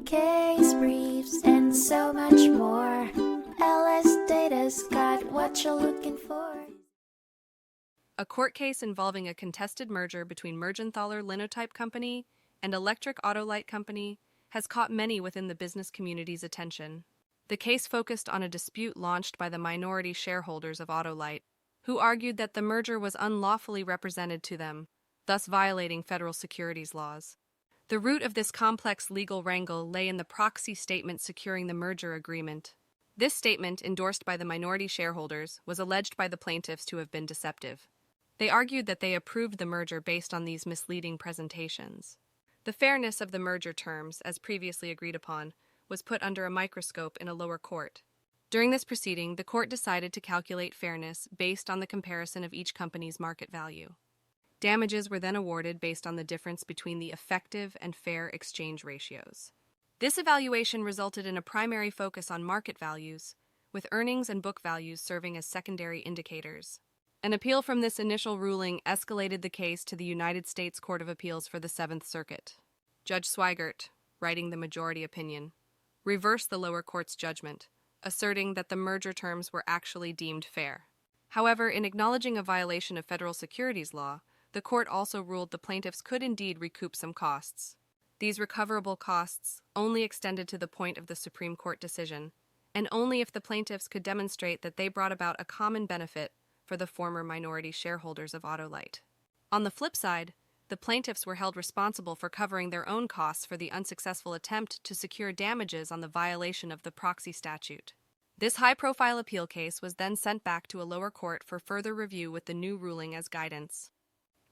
case briefs, and so much more. LSData's got what you're looking for. A court case involving a contested merger between Mergenthaler Linotype Company and electric Auto-Lite Company has caught many within the business community's attention. The case focused on a dispute launched by the minority shareholders of Auto-Lite, who argued that the merger was unlawfully represented to them, thus violating federal securities laws. The root of this complex legal wrangle lay in the proxy statement securing the merger agreement. This statement, endorsed by the minority shareholders, was alleged by the plaintiffs to have been deceptive. They argued that they approved the merger based on these misleading presentations. The fairness of the merger terms, as previously agreed upon, was put under a microscope in a lower court. During this proceeding, the court decided to calculate fairness based on the comparison of each company's market value. Damages were then awarded based on the difference between the effective and fair exchange ratios. This evaluation resulted in a primary focus on market values, with earnings and book values serving as secondary indicators. An appeal from this initial ruling escalated the case to the United States Court of Appeals for the Seventh Circuit. Judge Swigert, writing the majority opinion, reversed the lower court's judgment, asserting that the merger terms were actually deemed fair. However, in acknowledging a violation of federal securities law, the court also ruled the plaintiffs could indeed recoup some costs. These recoverable costs only extended to the point of the Supreme Court decision, and only if the plaintiffs could demonstrate that they brought about a common benefit for the former minority shareholders of Auto-Lite. On the flip side, the plaintiffs were held responsible for covering their own costs for the unsuccessful attempt to secure damages on the violation of the proxy statute. This high-profile appeal case was then sent back to a lower court for further review with the new ruling as guidance.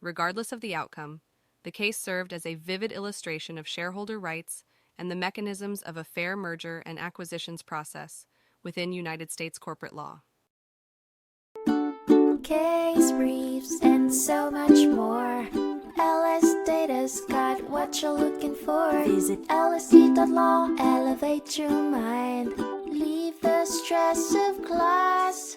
Regardless of the outcome, the case served as a vivid illustration of shareholder rights and the mechanisms of a fair merger and acquisitions process within United States corporate law. Case briefs, and so much more. LSData's got what you're looking for. Visit lsd.law, elevate your mind. Leave the stress of class.